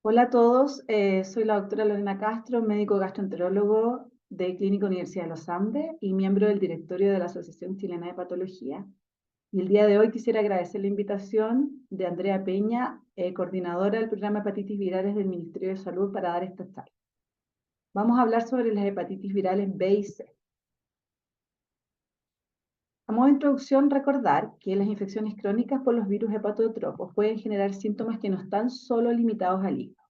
Hola a todos, soy la doctora Lorena Castro, médico gastroenterólogo de Clínica Universidad de los Andes y miembro del directorio de la Asociación Chilena de Patología. Y el día de hoy quisiera agradecer la invitación de Andrea Peña, coordinadora del programa Hepatitis Virales del Ministerio de Salud, para dar esta charla. Vamos a hablar sobre las hepatitis virales B y C. A modo de introducción, recordar que las infecciones crónicas por los virus hepatotropos pueden generar síntomas que no están solo limitados al hígado.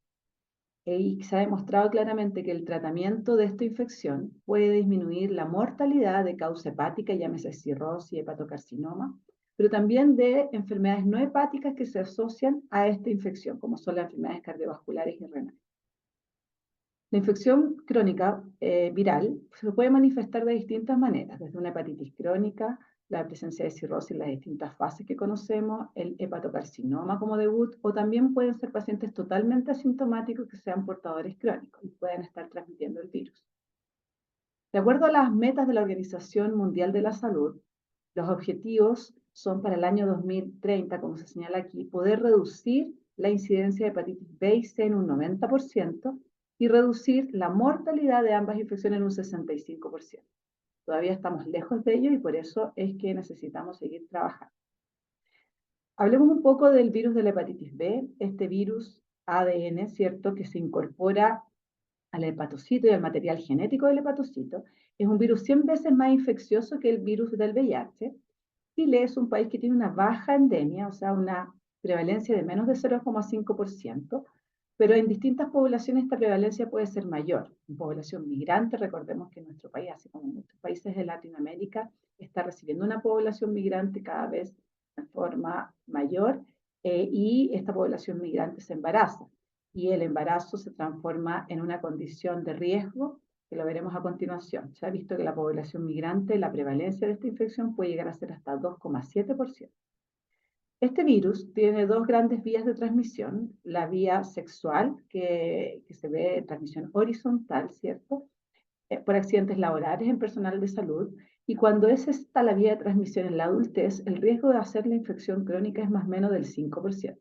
Y se ha demostrado claramente que el tratamiento de esta infección puede disminuir la mortalidad de causa hepática, llámese cirrosis, hepatocarcinoma, pero también de enfermedades no hepáticas que se asocian a esta infección, como son las enfermedades cardiovasculares y renales. La infección crónica viral se puede manifestar de distintas maneras, desde una hepatitis crónica, la presencia de cirrosis en las distintas fases que conocemos, el hepatocarcinoma como debut, o también pueden ser pacientes totalmente asintomáticos que sean portadores crónicos y puedan estar transmitiendo el virus. De acuerdo a las metas de la Organización Mundial de la Salud, los objetivos son para el año 2030, como se señala aquí, poder reducir la incidencia de hepatitis B y C en un 90% y reducir la mortalidad de ambas infecciones en un 65%. Todavía estamos lejos de ello y por eso es que necesitamos seguir trabajando. Hablemos un poco del virus de la hepatitis B, este virus ADN, ¿cierto?, que se incorpora al hepatocito y al material genético del hepatocito. Es un virus 100 veces más infeccioso que el virus del VIH. Chile es un país que tiene una baja endemia, o sea, una prevalencia de menos de 0,5%, pero en distintas poblaciones esta prevalencia puede ser mayor. En población migrante, recordemos que nuestro país, así como muchos países de Latinoamérica, está recibiendo una población migrante cada vez de forma mayor, y esta población migrante se embaraza y el embarazo se transforma en una condición de riesgo, que lo veremos a continuación. Se ha visto que la población migrante, la prevalencia de esta infección puede llegar a ser hasta 2,7%. Este virus tiene dos grandes vías de transmisión, la vía sexual, que se ve en transmisión horizontal, ¿cierto?, por accidentes laborales en personal de salud, y cuando es esta la vía de transmisión en la adultez, el riesgo de hacer la infección crónica es más o menos del 5%.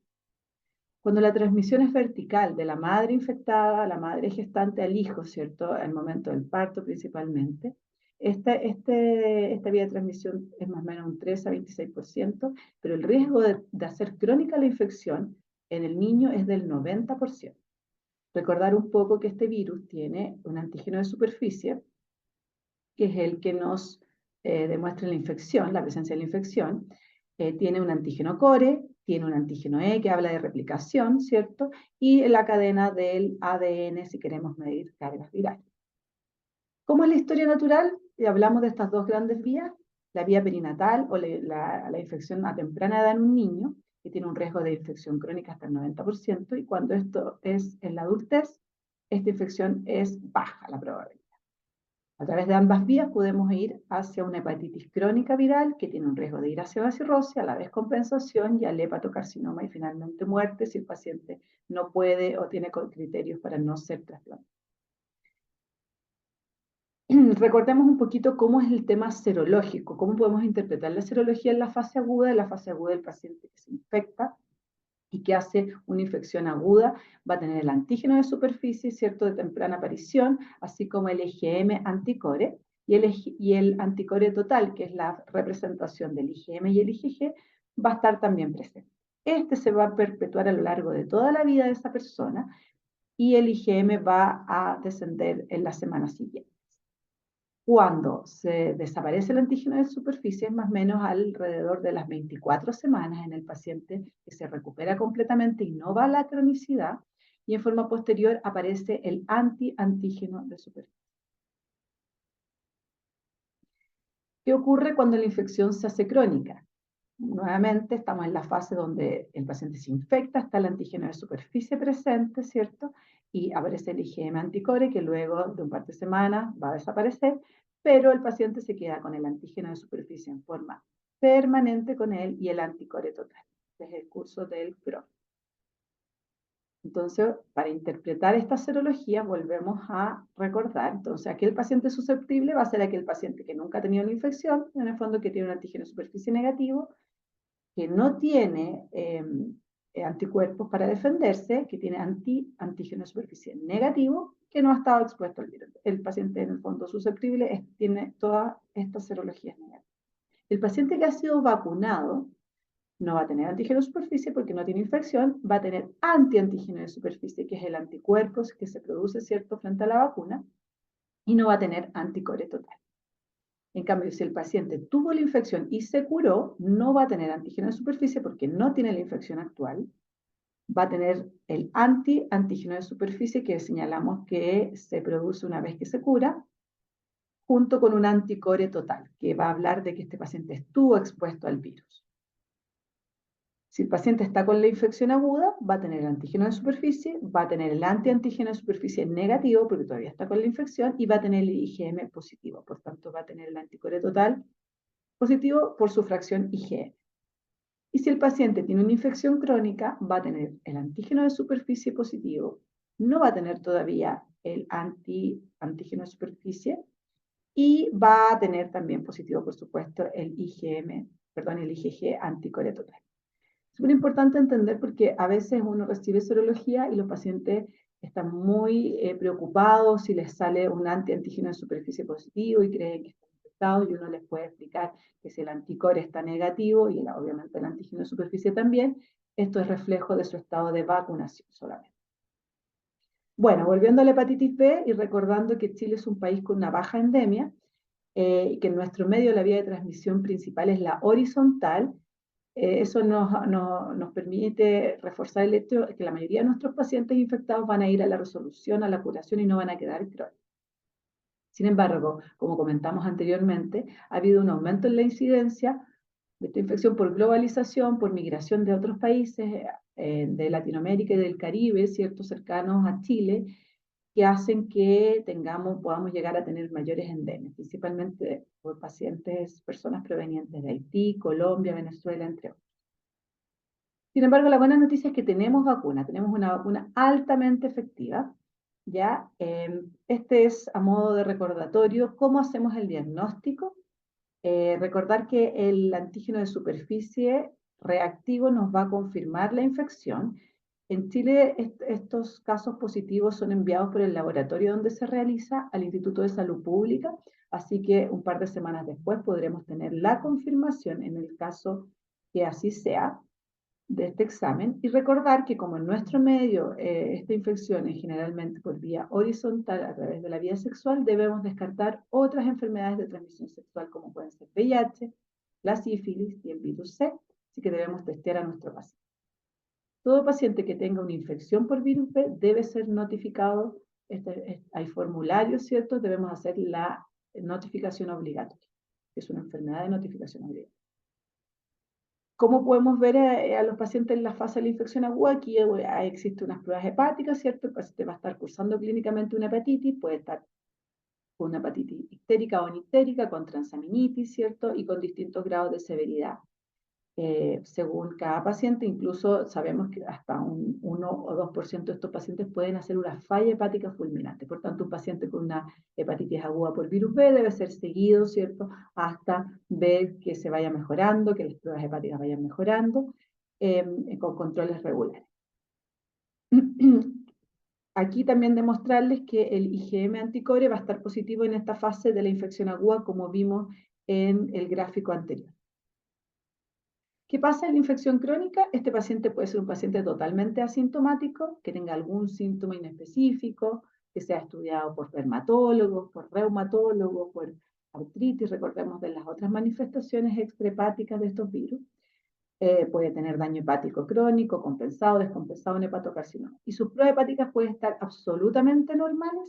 Cuando la transmisión es vertical, de la madre infectada a la madre gestante al hijo, ¿cierto?, al momento del parto principalmente, esta vía de transmisión es más o menos un 3 a 26%, pero el riesgo de hacer crónica la infección en el niño es del 90%. Recordar un poco que este virus tiene un antígeno de superficie, que es el que nos demuestra la infección, la presencia de la infección. Tiene un antígeno core, tiene un antígeno E que habla de replicación, ¿cierto? Y la cadena del ADN si queremos medir cargas virales. ¿Cómo es la historia natural? Hablamos de estas dos grandes vías, la vía perinatal o la infección a temprana edad en un niño, que tiene un riesgo de infección crónica hasta el 90%, y cuando esto es en la adultez, esta infección es baja la probabilidad. A través de ambas vías podemos ir hacia una hepatitis crónica viral que tiene un riesgo de ir hacia la cirrosis, a la vez compensación, y al hepatocarcinoma y finalmente muerte si el paciente no puede o tiene criterios para no ser trasplantado. Recordemos un poquito cómo es el tema serológico, cómo podemos interpretar la serología en la fase aguda. En la fase aguda del paciente que se infecta y que hace una infección aguda va a tener el antígeno de superficie, ¿cierto?, de temprana aparición, así como el IgM anticore, y el anticore total, que es la representación del IgM y el IgG, va a estar también presente. Este se va a perpetuar a lo largo de toda la vida de esa persona y el IgM va a descender en la semana siguiente. Cuando se desaparece el antígeno de superficie, es más o menos alrededor de las 24 semanas en el paciente que se recupera completamente y no va a la cronicidad, y en forma posterior aparece el anti-antígeno de superficie. ¿Qué ocurre cuando la infección se hace crónica? Nuevamente estamos en la fase donde el paciente se infecta, está el antígeno de superficie presente, ¿cierto? Y aparece el IgM anticore que luego de un par de semanas va a desaparecer, pero el paciente se queda con el antígeno de superficie en forma permanente con él y el anticore total. Este es el curso del CRO. Entonces, para interpretar esta serología, volvemos a recordar, entonces, aquel paciente susceptible va a ser aquel paciente que nunca ha tenido la infección, en el fondo que tiene un antígeno de superficie negativo, que no tiene anticuerpos para defenderse, que tiene antígeno de superficie negativo, que no ha estado expuesto al virus. El paciente, en el fondo susceptible, tiene todas estas serologías negativas. El paciente que ha sido vacunado no va a tener antígeno de superficie porque no tiene infección, va a tener antiantígeno de superficie, que es el anticuerpo que se produce, ¿cierto?, frente a la vacuna, y no va a tener anticore total. En cambio, si el paciente tuvo la infección y se curó, no va a tener antígeno de superficie porque no tiene la infección actual, va a tener el antígeno de superficie que señalamos que se produce una vez que se cura, junto con un anticore total, que va a hablar de que este paciente estuvo expuesto al virus. Si el paciente está con la infección aguda, va a tener el antígeno de superficie, va a tener el antiantígeno de superficie negativo, porque todavía está con la infección, y va a tener el IgM positivo. Por tanto, va a tener el anticore total positivo por su fracción IgM. Y si el paciente tiene una infección crónica, va a tener el antígeno de superficie positivo, no va a tener todavía el antígeno de superficie, y va a tener también positivo, por supuesto, el IgG anticore total. Es muy importante entender porque a veces uno recibe serología y los pacientes están muy preocupados si les sale un antígeno de superficie positivo y creen que están infectados, y uno les puede explicar que si el anticore está negativo y obviamente el antígeno de superficie también, esto es reflejo de su estado de vacunación solamente. Bueno, volviendo a la hepatitis B y recordando que Chile es un país con una baja endemia, y que en nuestro medio la vía de transmisión principal es la horizontal, eso nos permite reforzar el hecho de que la mayoría de nuestros pacientes infectados van a ir a la resolución, a la curación y no van a quedar crónicos. Sin embargo, como comentamos anteriormente, ha habido un aumento en la incidencia de esta infección por globalización, por migración de otros países de Latinoamérica y del Caribe, ¿cierto?, cercanos a Chile, que hacen que podamos llegar a tener mayores endemias, principalmente por personas provenientes de Haití, Colombia, Venezuela, entre otros. Sin embargo, la buena noticia es que tenemos una vacuna altamente efectiva, ¿ya? Este es a modo de recordatorio cómo hacemos el diagnóstico. Recordar que el antígeno de superficie reactivo nos va a confirmar la infección. En Chile, estos casos positivos son enviados por el laboratorio donde se realiza al Instituto de Salud Pública, así que un par de semanas después podremos tener la confirmación en el caso que así sea de este examen, y recordar que como en nuestro medio esta infección es generalmente por vía horizontal a través de la vía sexual, debemos descartar otras enfermedades de transmisión sexual como pueden ser VIH, la sífilis y el virus C, así que debemos testear a nuestro paciente. Todo paciente que tenga una infección por virus B debe ser notificado, hay formularios, ¿cierto? Debemos hacer la notificación obligatoria, que es una enfermedad de notificación obligatoria. ¿Cómo podemos ver a los pacientes en la fase de la infección aguda? Aquí existen unas pruebas hepáticas, ¿cierto? El paciente va a estar cursando clínicamente una hepatitis, puede estar con una hepatitis ictérica o anictérica, con transaminitis, ¿cierto? Y con distintos grados de severidad. Según cada paciente, incluso sabemos que hasta un 1 o 2% de estos pacientes pueden hacer una falla hepática fulminante. Por tanto, un paciente con una hepatitis aguda por virus B debe ser seguido, ¿cierto?, hasta ver que se vaya mejorando, que las pruebas hepáticas vayan mejorando, con controles regulares. Aquí también demostrarles que el IgM anticore va a estar positivo en esta fase de la infección aguda, como vimos en el gráfico anterior. ¿Qué pasa en la infección crónica? Este paciente puede ser un paciente totalmente asintomático, que tenga algún síntoma inespecífico, que sea estudiado por dermatólogos, por reumatólogos, por artritis, recordemos de las otras manifestaciones extrahepáticas de estos virus. Puede tener daño hepático crónico, compensado, descompensado en hepatocarcinoma. Y sus pruebas hepáticas pueden estar absolutamente normales,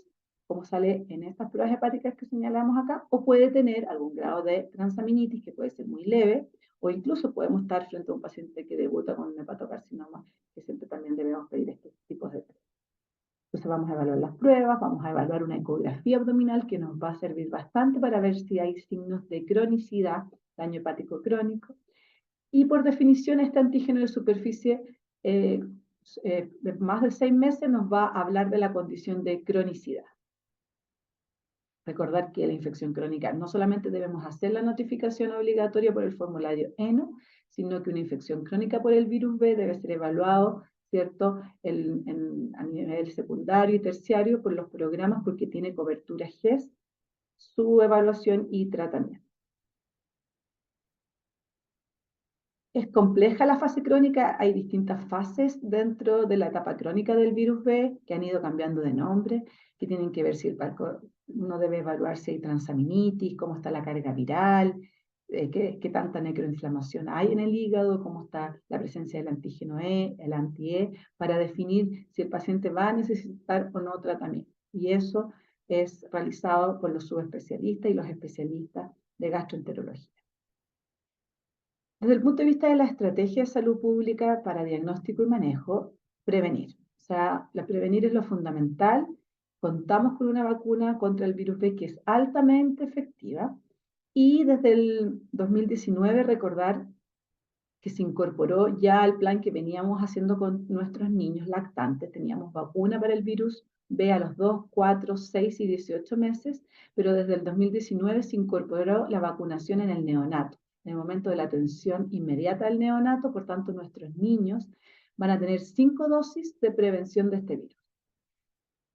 como sale en estas pruebas hepáticas que señalamos acá, o puede tener algún grado de transaminitis que puede ser muy leve, o incluso podemos estar frente a un paciente que debuta con un hepatocarcinoma, que siempre también debemos pedir estos tipos de pruebas. Entonces vamos a evaluar las pruebas, vamos a evaluar una ecografía abdominal que nos va a servir bastante para ver si hay signos de cronicidad, daño hepático crónico. Y por definición, este antígeno de superficie de más de 6 meses nos va a hablar de la condición de cronicidad. Recordar que la infección crónica no solamente debemos hacer la notificación obligatoria por el formulario ENO, sino que una infección crónica por el virus B debe ser evaluado, ¿cierto?, a nivel secundario y terciario por los programas porque tiene cobertura GES, su evaluación y tratamiento. Es compleja la fase crónica, hay distintas fases dentro de la etapa crónica del virus B que han ido cambiando de nombre, que tienen que ver si uno debe evaluar si hay transaminitis, cómo está la carga viral, qué tanta necroinflamación hay en el hígado, cómo está la presencia del antígeno E, el anti-E, para definir si el paciente va a necesitar o no tratamiento. Y eso es realizado por los subespecialistas y los especialistas de gastroenterología. Desde el punto de vista de la estrategia de salud pública para diagnóstico y manejo, prevenir. O sea, prevenir es lo fundamental. Contamos con una vacuna contra el virus B que es altamente efectiva y desde el 2019 recordar que se incorporó ya al plan que veníamos haciendo con nuestros niños lactantes. Teníamos vacuna para el virus B a los 2, 4, 6 y 18 meses, pero desde el 2019 se incorporó la vacunación en el neonato, en el momento de la atención inmediata del neonato, por tanto nuestros niños van a tener 5 dosis de prevención de este virus.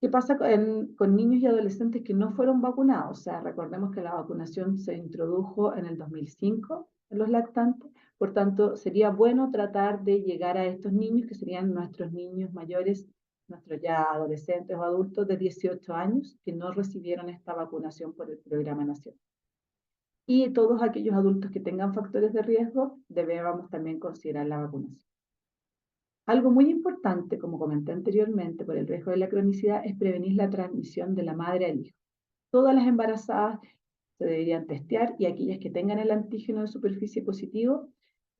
¿Qué pasa con niños y adolescentes que no fueron vacunados? O sea, recordemos que la vacunación se introdujo en el 2005 en los lactantes, por tanto, sería bueno tratar de llegar a estos niños, que serían nuestros niños mayores, nuestros ya adolescentes o adultos de 18 años, que no recibieron esta vacunación por el programa nacional. Y todos aquellos adultos que tengan factores de riesgo, debemos también considerar la vacunación. Algo muy importante, como comenté anteriormente, por el riesgo de la cronicidad, es prevenir la transmisión de la madre al hijo. Todas las embarazadas se deberían testear y aquellas que tengan el antígeno de superficie positivo,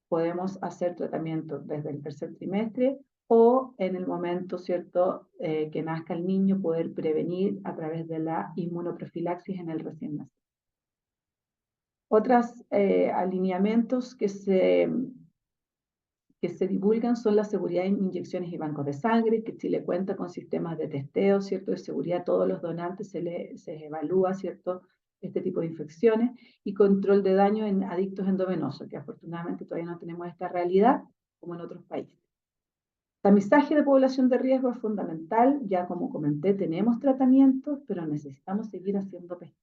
podemos hacer tratamiento desde el tercer trimestre o en el momento, ¿cierto?, que nazca el niño, poder prevenir a través de la inmunoprofilaxis en el recién nacido. Otros alineamientos que se divulgan son la seguridad en inyecciones y bancos de sangre, que Chile cuenta con sistemas de testeo, ¿cierto?, de seguridad. Todos los donantes se evalúa, ¿cierto?, este tipo de infecciones, y control de daño en adictos endovenosos, que afortunadamente todavía no tenemos esta realidad como en otros países. Tamizaje de población de riesgo es fundamental. Ya como comenté, tenemos tratamientos, pero necesitamos seguir haciendo pesquisa.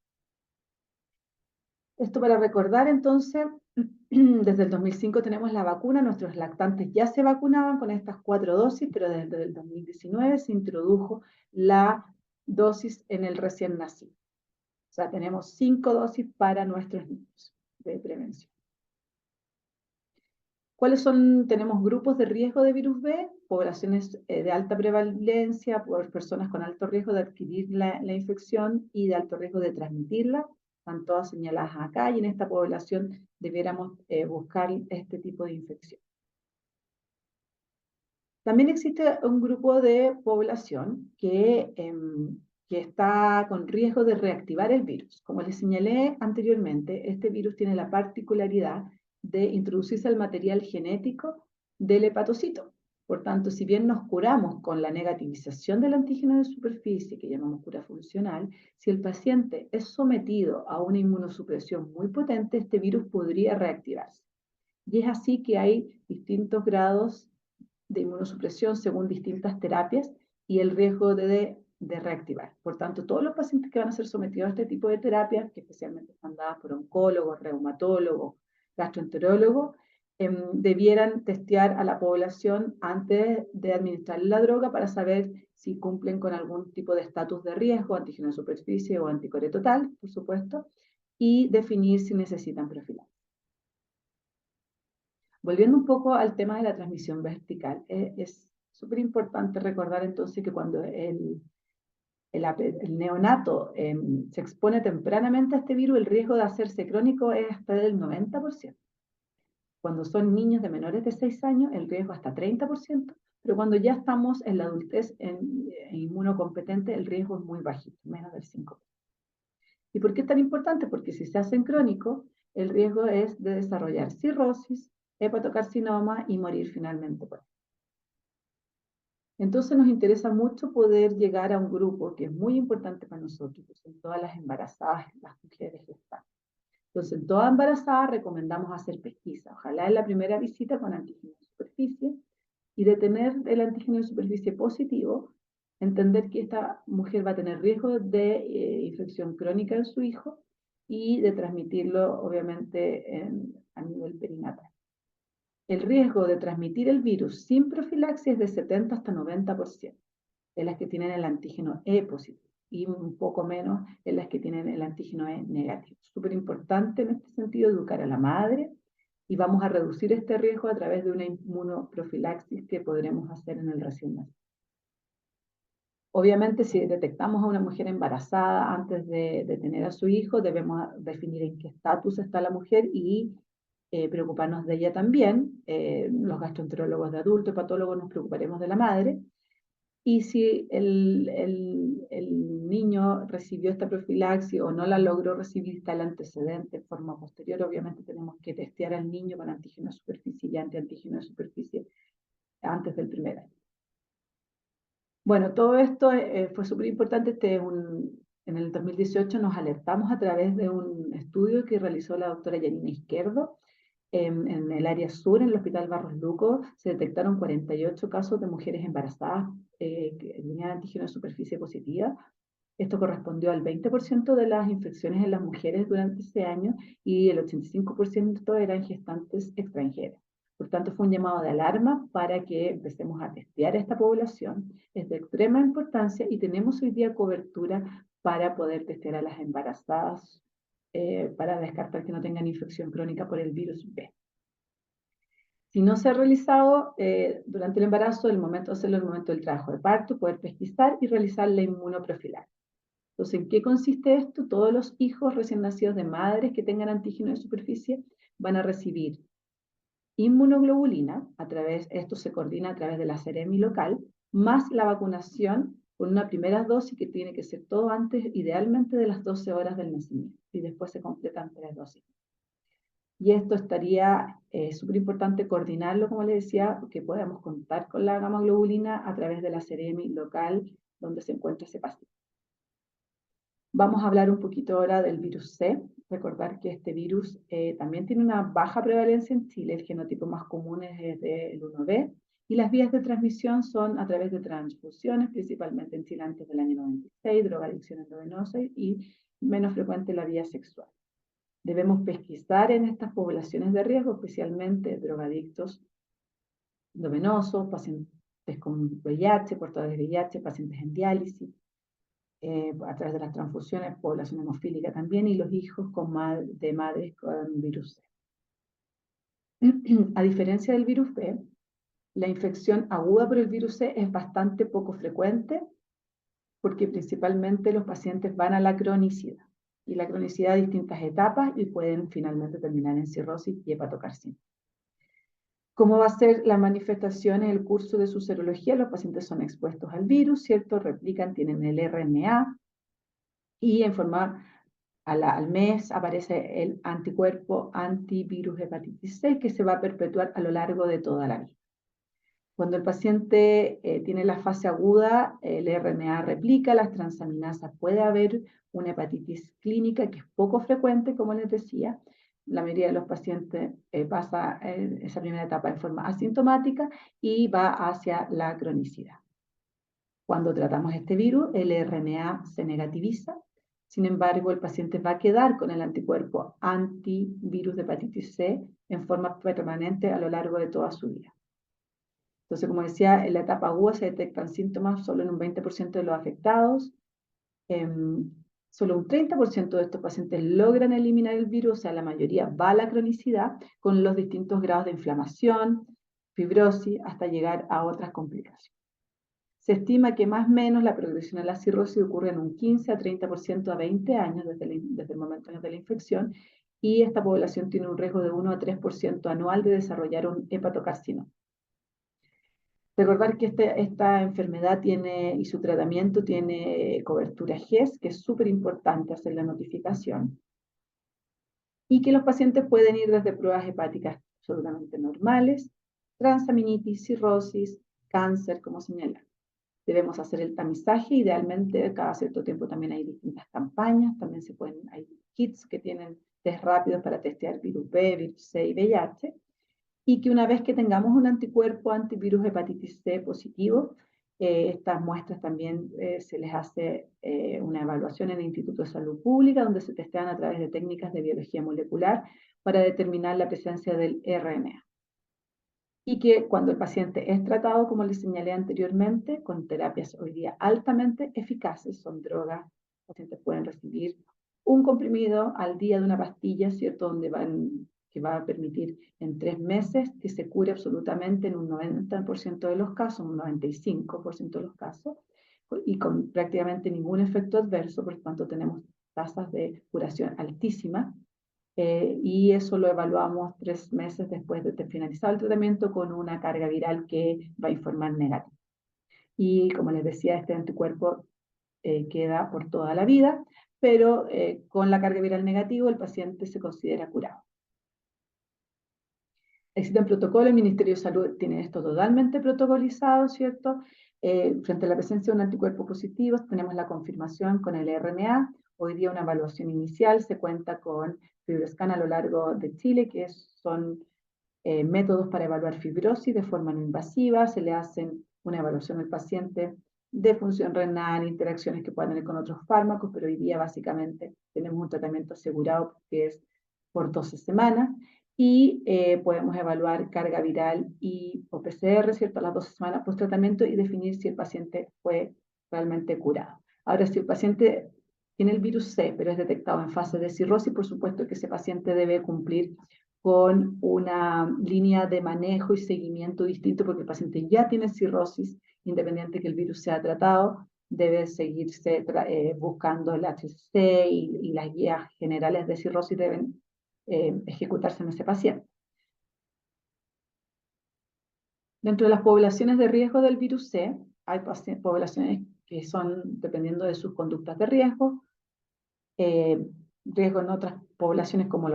Esto para recordar, entonces, desde el 2005 tenemos la vacuna, nuestros lactantes ya se vacunaban con estas 4 dosis, pero desde el 2019 se introdujo la dosis en el recién nacido. O sea, tenemos 5 dosis para nuestros niños de prevención. ¿Cuáles son? Tenemos grupos de riesgo de virus B, poblaciones de alta prevalencia, por personas con alto riesgo de adquirir la infección y de alto riesgo de transmitirla. Están todas señaladas acá y en esta población debiéramos buscar este tipo de infección. También existe un grupo de población que está con riesgo de reactivar el virus. Como les señalé anteriormente, este virus tiene la particularidad de introducirse al material genético del hepatocito. Por tanto, si bien nos curamos con la negativización del antígeno de superficie, que llamamos cura funcional, si el paciente es sometido a una inmunosupresión muy potente, este virus podría reactivarse. Y es así que hay distintos grados de inmunosupresión según distintas terapias y el riesgo de reactivar. Por tanto, todos los pacientes que van a ser sometidos a este tipo de terapias, que especialmente están dadas por oncólogos, reumatólogos, gastroenterólogos, debieran testear a la población antes de administrar la droga para saber si cumplen con algún tipo de estatus de riesgo, antígeno de superficie o anticore total, por supuesto, y definir si necesitan profilaxis. Volviendo un poco al tema de la transmisión vertical, es súper importante recordar entonces que cuando el neonato se expone tempranamente a este virus, el riesgo de hacerse crónico es hasta del 90%. Cuando son niños de menores de 6 años, el riesgo hasta 30%, pero cuando ya estamos en la adultez inmunocompetente, el riesgo es muy bajito, menos del 5%. ¿Y por qué es tan importante? Porque si se hacen crónicos, el riesgo es de desarrollar cirrosis, hepatocarcinoma y morir finalmente por eso. Entonces nos interesa mucho poder llegar a un grupo que es muy importante para nosotros, que son todas las embarazadas, las mujeres gestantes. Entonces, en toda embarazada recomendamos hacer pesquisa, ojalá en la primera visita con antígeno de superficie, y de tener el antígeno de superficie positivo, entender que esta mujer va a tener riesgo de infección crónica en su hijo y de transmitirlo, obviamente, a nivel perinatal. El riesgo de transmitir el virus sin profilaxis es de 70 hasta 90% en las que tienen el antígeno E positivo y un poco menos en las que tienen el antígeno E negativo. Súper importante en este sentido educar a la madre y vamos a reducir este riesgo a través de una inmunoprofilaxis que podremos hacer en el recién nacido. Obviamente, si detectamos a una mujer embarazada antes de tener a su hijo, debemos definir en qué estatus está la mujer y preocuparnos de ella también. Los gastroenterólogos de adultos, patólogos, nos preocuparemos de la madre. Y si el niño recibió esta profilaxis o no la logró recibir, está el antecedente en forma posterior, obviamente tenemos que testear al niño con antígeno de superficie y antiantígeno de superficie antes del primer año. Bueno, todo esto fue súper importante. En el 2018 nos alertamos a través de un estudio que realizó la doctora Yanina Izquierdo. En el área sur, en el Hospital Barros Luco, se detectaron 48 casos de mujeres embarazadas que tenían antígeno de superficie positiva. Esto correspondió al 20% de las infecciones en las mujeres durante ese año y el 85% eran gestantes extranjeras. Por tanto, fue un llamado de alarma para que empecemos a testear a esta población. Es de extrema importancia y tenemos hoy día cobertura para poder testear a las embarazadas para descartar que no tengan infección crónica por el virus B. Si no se ha realizado durante el embarazo, el momento de hacerlo en el momento del trabajo de parto, poder pesquisar y realizar la inmunoprofilaxis. Entonces, ¿en qué consiste esto? Todos los hijos recién nacidos de madres que tengan antígeno de superficie van a recibir inmunoglobulina, esto se coordina a través de la Seremi local, más la vacunación con una primera dosis que tiene que ser todo antes, idealmente de las 12 horas del nacimiento, y después se completan 3 dosis. Y esto estaría súper importante coordinarlo, como les decía, que podamos contar con la gamma globulina a través de la Seremi local donde se encuentra ese paciente. Vamos a hablar un poquito ahora del virus C. Recordar que este virus también tiene una baja prevalencia en Chile. El genotipo más común es el 1B. Y las vías de transmisión son a través de transfusiones, principalmente en Chile antes del año 96, drogadicción endovenosa y menos frecuente la vía sexual. Debemos pesquisar en estas poblaciones de riesgo, especialmente drogadictos endovenosos, pacientes con VIH, portadores de VIH, pacientes en diálisis, a través de las transfusiones, población hemofílica también, y los hijos de madres con virus C. A diferencia del virus B, la infección aguda por el virus C es bastante poco frecuente porque principalmente los pacientes van a la cronicidad. Y la cronicidad a distintas etapas y pueden finalmente terminar en cirrosis y hepatocarcinoma. ¿Cómo va a ser la manifestación en el curso de su serología? Los pacientes son expuestos al virus, ¿cierto? Replican, tienen el RNA y en forma al mes aparece el anticuerpo antivirus hepatitis C que se va a perpetuar a lo largo de toda la vida. Cuando el paciente tiene la fase aguda, el RNA replica, las transaminasas, puede haber una hepatitis clínica que es poco frecuente, como les decía. La mayoría de los pacientes pasa esa primera etapa en forma asintomática y va hacia la cronicidad. Cuando tratamos este virus, el RNA se negativiza. Sin embargo, el paciente va a quedar con el anticuerpo antivirus de hepatitis C en forma permanente a lo largo de toda su vida. Entonces, como decía, en la etapa aguda se detectan síntomas solo en un 20% de los afectados. Solo un 30% de estos pacientes logran eliminar el virus, o sea, la mayoría va a la cronicidad con los distintos grados de inflamación, fibrosis, hasta llegar a otras complicaciones. Se estima que más o menos la progresión a la cirrosis ocurre en un 15 a 30% a 20 años desde el momento de la infección, y esta población tiene un riesgo de 1 a 3% anual de desarrollar un hepatocarcinoma. Recordar que esta enfermedad y su tratamiento tiene cobertura GES, que es súper importante hacer la notificación, y que los pacientes pueden ir desde pruebas hepáticas absolutamente normales, transaminitis, cirrosis, cáncer, como señalar. Debemos hacer el tamizaje, idealmente cada cierto tiempo también hay distintas campañas, también hay kits que tienen test rápidos para testear virus B, virus C y VIH, y que una vez que tengamos un anticuerpo antivirus hepatitis C positivo, estas muestras también se les hace una evaluación en el Instituto de Salud Pública, donde se testean a través de técnicas de biología molecular para determinar la presencia del RNA. Y que cuando el paciente es tratado, como les señalé anteriormente, con terapias hoy día altamente eficaces, son drogas, los pacientes pueden recibir un comprimido al día de una pastilla, ¿cierto?, que va a permitir en 3 meses que se cure absolutamente en un 90% de los casos, un 95% de los casos, y con prácticamente ningún efecto adverso, por lo tanto tenemos tasas de curación altísimas. Y eso lo evaluamos 3 meses después de finalizado el tratamiento con una carga viral que va a informar negativa. Y como les decía, este anticuerpo queda por toda la vida, pero con la carga viral negativa el paciente se considera curado. Existen protocolos, el Ministerio de Salud tiene esto totalmente protocolizado, ¿cierto? Frente a la presencia de un anticuerpo positivo, tenemos la confirmación con el RNA. Hoy día una evaluación inicial se cuenta con FibroScan a lo largo de Chile, que son métodos para evaluar fibrosis de forma no invasiva. Se le hacen una evaluación al paciente de función renal, interacciones que puedan tener con otros fármacos, pero hoy día básicamente tenemos un tratamiento asegurado que es por 12 semanas. Y podemos evaluar carga viral o PCR, ¿cierto?, a las 12 semanas post tratamiento y definir si el paciente fue realmente curado. Ahora, si el paciente tiene el virus C, pero es detectado en fase de cirrosis, por supuesto que ese paciente debe cumplir con una línea de manejo y seguimiento distinto, porque el paciente ya tiene cirrosis, independiente que el virus sea tratado, debe seguirse buscando el HCC y las guías generales de cirrosis deben ejecutarse en ese paciente. Dentro de las poblaciones de riesgo del virus C, hay poblaciones que son, dependiendo de sus conductas de riesgo en otras poblaciones como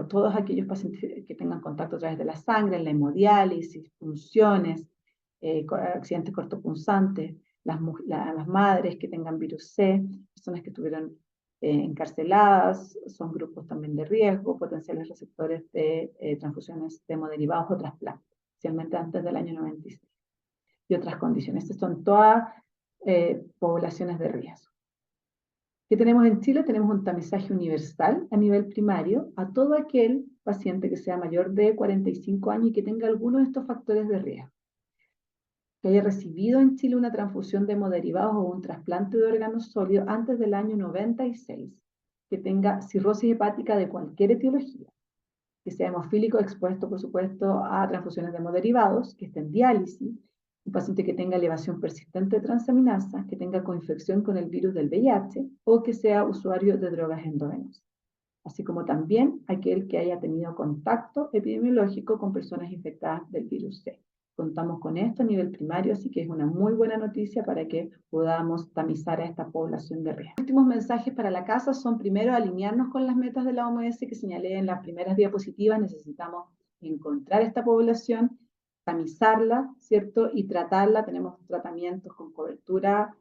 todos aquellos pacientes que tengan contacto a través de la sangre, en la hemodiálisis, punciones, accidentes cortopunzantes, las madres que tengan virus C, personas que estuvieron encarceladas, son grupos también de riesgo, potenciales receptores de transfusiones de hemoderivados o trasplantes, especialmente antes del año 96, y otras condiciones. Estas son todas poblaciones de riesgo. ¿Qué tenemos en Chile? Tenemos un tamizaje universal a nivel primario a todo aquel paciente que sea mayor de 45 años y que tenga alguno de estos factores de riesgo. Que haya recibido en Chile una transfusión de hemoderivados o un trasplante de órganos sólidos antes del año 96. Que tenga cirrosis hepática de cualquier etiología. Que sea hemofílico expuesto, por supuesto, a transfusiones de hemoderivados, que esté en diálisis. Un paciente que tenga elevación persistente de transaminasa, que tenga coinfección con el virus del VIH o que sea usuario de drogas endovenosas. Así como también aquel que haya tenido contacto epidemiológico con personas infectadas del virus C. Contamos con esto a nivel primario, así que es una muy buena noticia para que podamos tamizar a esta población de riesgo. Los últimos mensajes para la casa son, primero, alinearnos con las metas de la OMS que señalé en las primeras diapositivas. Necesitamos encontrar esta población, tamizarla, ¿cierto?, y tratarla. Tenemos tratamientos con cobertura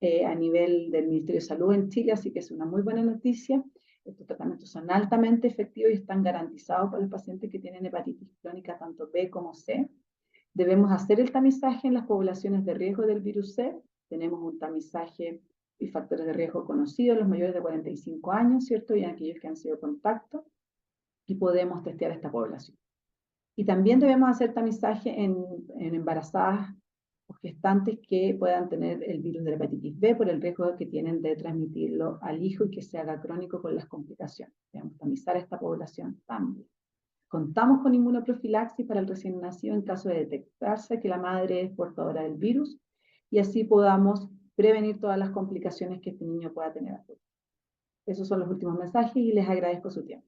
a nivel del Ministerio de Salud en Chile, así que es una muy buena noticia. Estos tratamientos son altamente efectivos y están garantizados para los pacientes que tienen hepatitis crónica tanto B como C. Debemos hacer el tamizaje en las poblaciones de riesgo del virus C. Tenemos un tamizaje y factores de riesgo conocidos, los mayores de 45 años, ¿cierto?, y aquellos que han sido contacto, y podemos testear esta población. Y también debemos hacer tamizaje en embarazadas o gestantes que puedan tener el virus de la hepatitis B por el riesgo que tienen de transmitirlo al hijo y que se haga crónico con las complicaciones. Debemos tamizar a esta población también. Contamos con inmunoprofilaxis para el recién nacido en caso de detectarse que la madre es portadora del virus y así podamos prevenir todas las complicaciones que este niño pueda tener. Esos son los últimos mensajes y les agradezco su tiempo.